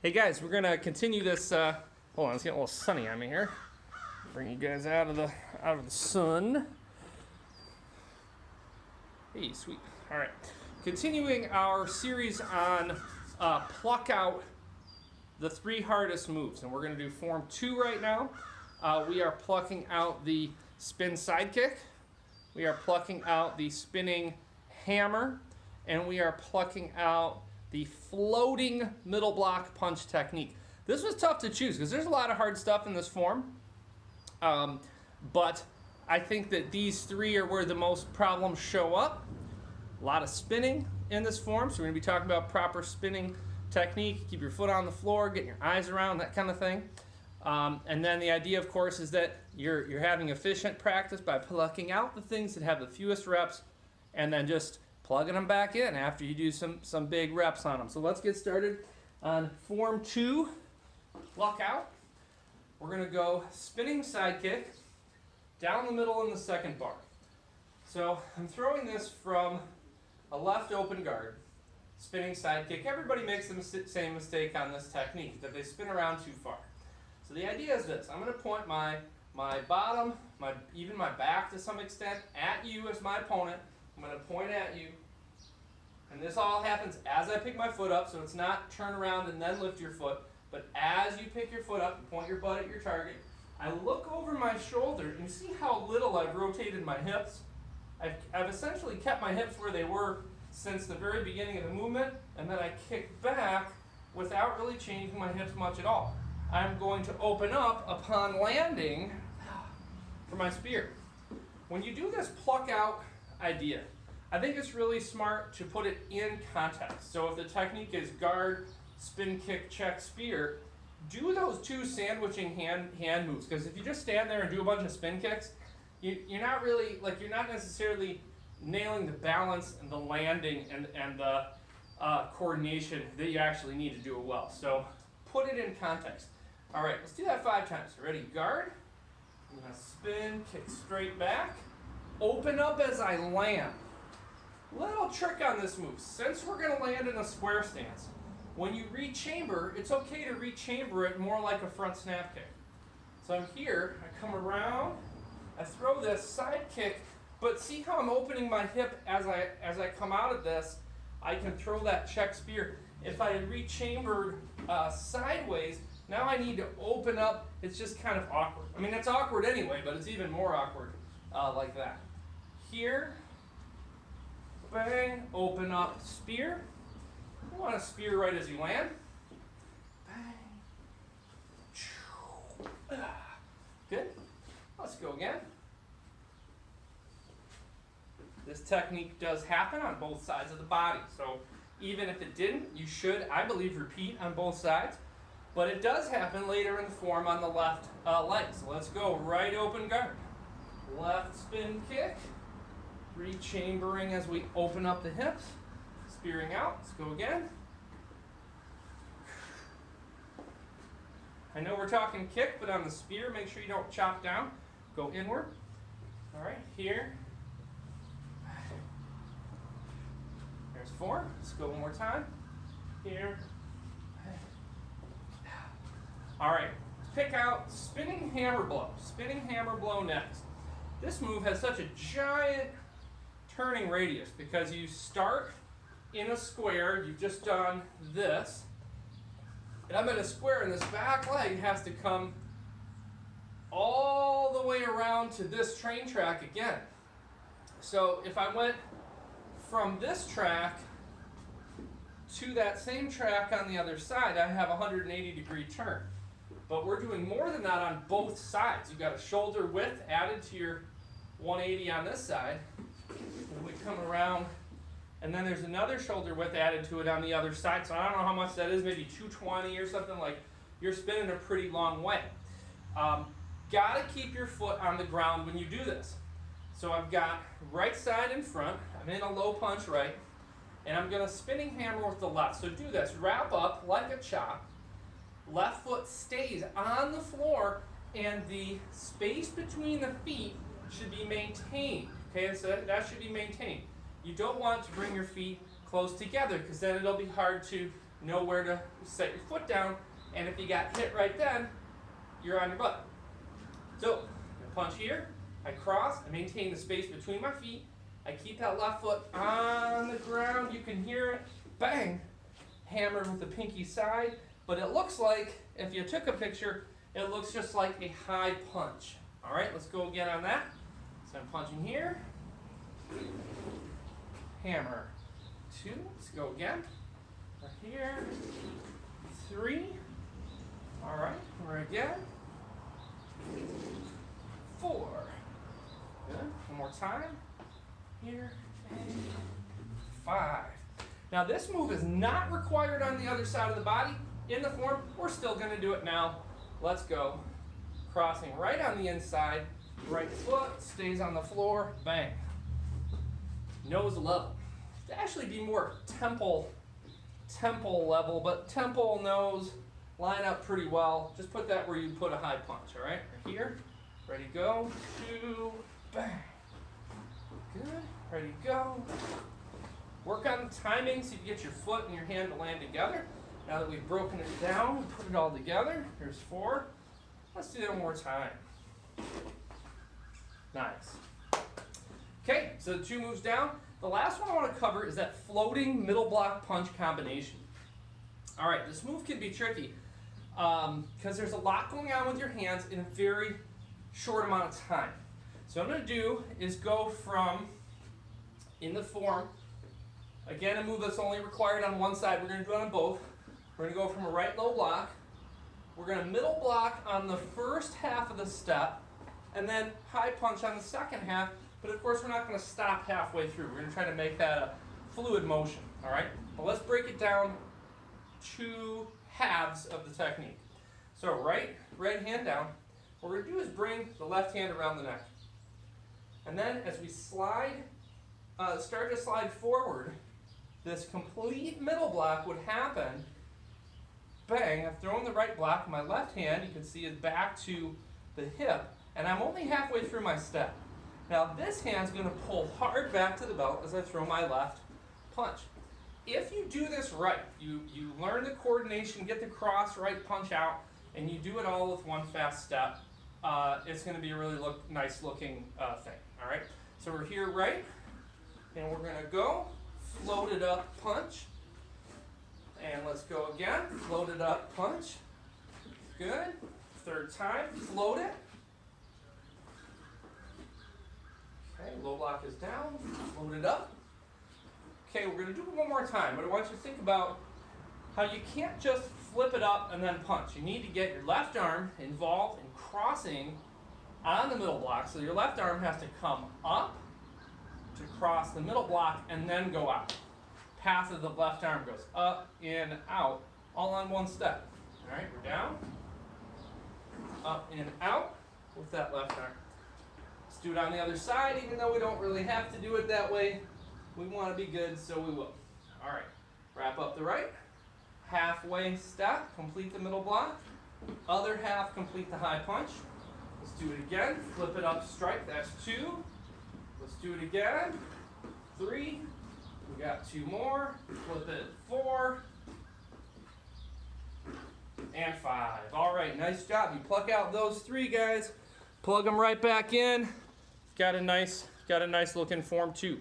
Hey guys, we're gonna continue this. Hold on, it's getting a little sunny on me here. Bring you guys out of the sun. Hey, sweet. All right, continuing our series on pluck out the 3 hardest moves, and we're gonna do form 2 right now. We are plucking out the spin sidekick. We are plucking out the spinning hammer, and we are plucking out the floating middle block punch technique. This was tough to choose because there's a lot of hard stuff in this form, but I think that these 3 are where the most problems show up. A lot of spinning in this form, so we're going to be talking about proper spinning technique, keep your foot on the floor, getting your eyes around, that kind of thing. And then the idea, of course, is that you're having efficient practice by plucking out the things that have the fewest reps and then just plugging them back in after you do some big reps on them. So let's get started on form 2, pluck out. We're going to go spinning sidekick down the middle in the second bar. So I'm throwing this from a left open guard, spinning sidekick. Everybody makes the same mistake on this technique, that they spin around too far. So the idea is this: I'm going to point my bottom, even my back to some extent, at you as my opponent. I'm going to point at you, and this all happens as I pick my foot up, so it's not turn around and then lift your foot, but as you pick your foot up and point your butt at your target, I look over my shoulder and see how little I've rotated my hips. I've essentially kept my hips where they were since the very beginning of the movement, and then I kick back without really changing my hips much at all. I'm going to open up upon landing for my spear. When you do this pluck out idea, I think it's really smart to put it in context. So if the technique is guard, spin, kick, check, spear, do those 2 sandwiching hand moves, because if you just stand there and do a bunch of spin kicks, you're not necessarily nailing the balance and the landing and the coordination that you actually need to do it well. So put it in context. All right, let's do that 5 times. Ready? Guard. I'm going to spin, kick straight back. Open up as I land. Little trick on this move. Since we're going to land in a square stance, when you rechamber, it's okay to rechamber it more like a front snap kick. So I'm here, I come around, I throw this side kick, but see how I'm opening my hip as I come out of this? I can throw that check spear. If I had rechambered sideways, now I need to open up. It's just kind of awkward. I mean, it's awkward anyway, but it's even more awkward like that. Here, bang, open up, spear. You want to spear right as you land. Bang. Good. Let's go again. This technique does happen on both sides of the body. So even if it didn't, you should, I believe, repeat on both sides. But it does happen later in the form on the left leg. So let's go. Right open guard. Left spin kick. Rechambering as we open up the hips. Spearing out. Let's go again. I know we're talking kick, but on the spear, make sure you don't chop down. Go inward. All right, here. There's 4. Let's go one more time. Here. All right, pick out spinning hammer blow. Spinning hammer blow next. This move has such a giant turning radius because you start in a square. You've just done this, and I'm in a square, and this back leg has to come all the way around to this train track again. So if I went from this track to that same track on the other side, I have a 180-degree turn. But we're doing more than that on both sides. You've got a shoulder width added to your 180 on this side. And we come around, and then there's another shoulder width added to it on the other side. So I don't know how much that is, maybe 220 or something. Like, you're spinning a pretty long way. Gotta keep your foot on the ground when you do this. So I've got right side in front. I'm in a low punch right, and I'm gonna spinning hammer with the left. So do this, wrap up like a chop. Left foot stays on the floor, and the space between the feet should be maintained. Okay, so that should be maintained. You don't want to bring your feet close together because then it'll be hard to know where to set your foot down, and if you got hit right then, you're on your butt. So, I punch here, I cross, I maintain the space between my feet, I keep that left foot on the ground, you can hear it, bang, hammered with the pinky side, but it looks like, if you took a picture, it looks just like a high punch. All right, let's go again on that. So I'm punching here, hammer, 2, let's go again, right here, 3, all right, we're again, 4, good, one more time, here, and 5. Now this move is not required on the other side of the body. In the form, we're still gonna do it now. Let's go. Crossing right on the inside, right foot stays on the floor, bang. Nose level. To actually be more temple level, but temple, nose, line up pretty well. Just put that where you put a high punch, all right? Right here, ready, go, 2, bang. Good, ready, go. Work on the timing so you get your foot and your hand to land together. Now that we've broken it down, we put it all together. Here's 4. Let's do that one more time. Nice. Okay, so 2 moves down. The last one I want to cover is that floating middle block punch combination. All right, this move can be tricky because there's a lot going on with your hands in a very short amount of time. So what I'm going to do is go from, in the form, again, a move that's only required on one side. We're going to do it on both. We're going to go from a right low block. We're going to middle block on the first half of the step, and then high punch on the second half. But of course, we're not going to stop halfway through. We're going to try to make that a fluid motion. All right. But let's break it down 2 halves of the technique. So right hand down. What we're going to do is bring the left hand around the neck, and then as we slide, start to slide forward, this complete middle block would happen. Bang, I've thrown the right block. My left hand, you can see, is back to the hip, and I'm only halfway through my step. Now this hand's going to pull hard back to the belt as I throw my left punch. If you do this right, you learn the coordination, get the cross right punch out, and you do it all with one fast step, it's going to be a really nice looking thing. All right, so we're here right, and we're going to go floated up punch. And let's go again. Floated up punch. Good. 3rd time. Float it. Okay, low block is down. Float it up. Okay, we're going to do it one more time, but I want you to think about how you can't just flip it up and then punch. You need to get your left arm involved in crossing on the middle block. So your left arm has to come up to cross the middle block and then go out. Path of the left arm goes up, in, out, all on one step. All right, we're down, up, in, out with that left arm. Let's do it on the other side, even though we don't really have to do it that way. We want to be good, so we will. All right, wrap up the right, halfway step, complete the middle block, other half, complete the high punch. Let's do it again, flip it up, strike, that's 2. Let's do it again, 3. We got 2 more, flip it, 4, and 5. All right, nice job. You pluck out those 3 guys, plug them right back in. Got a nice looking form too.